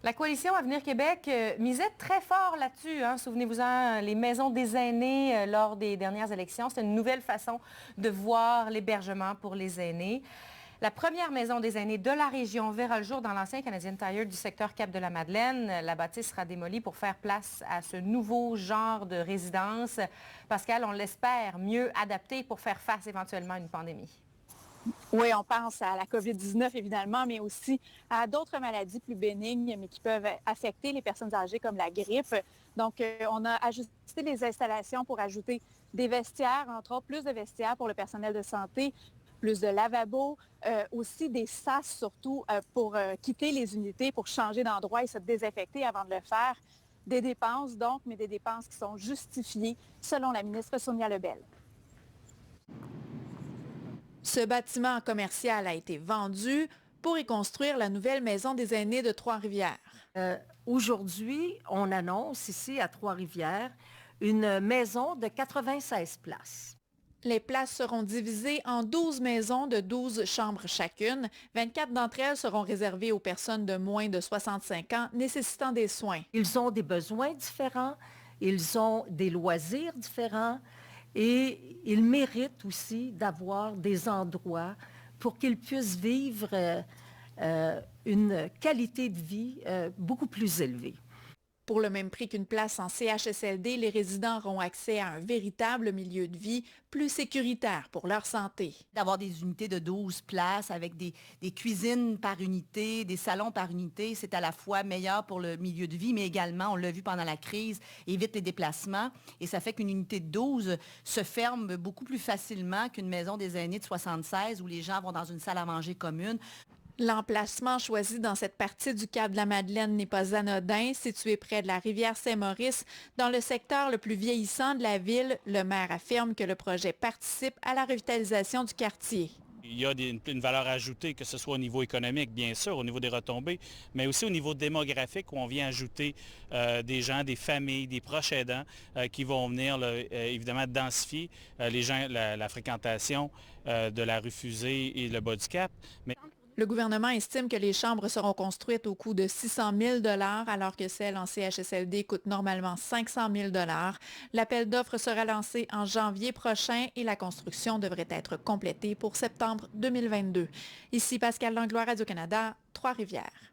La coalition Avenir Québec misait très fort là-dessus. Souvenez-vous-en, les maisons des aînés lors des dernières élections. C'est une nouvelle façon de voir l'hébergement pour les aînés. La première maison des aînés de la région verra le jour dans l'ancien Canadian Tire du secteur Cap-de-la-Madeleine. La bâtisse sera démolie pour faire place à ce nouveau genre de résidence. Pascal, on l'espère mieux adapté pour faire face éventuellement à une pandémie. Oui, on pense à la COVID-19 évidemment, mais aussi à d'autres maladies plus bénignes, mais qui peuvent affecter les personnes âgées comme la grippe. Donc, on a ajusté les installations pour ajouter des vestiaires, entre autres, plus de vestiaires pour le personnel de santé, plus de lavabos, aussi des sas surtout pour quitter les unités, pour changer d'endroit et se désinfecter avant de le faire. Des dépenses donc, mais des dépenses qui sont justifiées selon la ministre Sonia Lebel. Ce bâtiment commercial a été vendu pour y construire la nouvelle maison des aînés de Trois-Rivières. Aujourd'hui, on annonce ici à Trois-Rivières une maison de 96 places. Les places seront divisées en 12 maisons de 12 chambres chacune. 24 d'entre elles seront réservées aux personnes de moins de 65 ans nécessitant des soins. Ils ont des besoins différents, ils ont des loisirs différents et ils méritent aussi d'avoir des endroits pour qu'ils puissent vivre une qualité de vie beaucoup plus élevée. Pour le même prix qu'une place en CHSLD, les résidents auront accès à un véritable milieu de vie plus sécuritaire pour leur santé. D'avoir des unités de 12 places avec des cuisines par unité, des salons par unité, c'est à la fois meilleur pour le milieu de vie, mais également, on l'a vu pendant la crise, évite les déplacements. Et ça fait qu'une unité de 12 se ferme beaucoup plus facilement qu'une maison des aînés de 76 où les gens vont dans une salle à manger commune. L'emplacement choisi dans cette partie du Cap-de-la-Madeleine n'est pas anodin. Situé près de la rivière Saint-Maurice, dans le secteur le plus vieillissant de la ville, le maire affirme que le projet participe à la revitalisation du quartier. Il y a une valeur ajoutée, que ce soit au niveau économique, bien sûr, au niveau des retombées, mais aussi au niveau démographique, où on vient ajouter des gens, des familles, des proches aidants qui vont venir évidemment densifier les gens, la fréquentation de la rue Fusée et le bas du Cap. Le gouvernement estime que les chambres seront construites au coût de 600 000 $ alors que celles en CHSLD coûtent normalement 500 000 $. L'appel d'offres sera lancé en janvier prochain et la construction devrait être complétée pour septembre 2022. Ici Pascal Langlois, Radio-Canada, Trois-Rivières.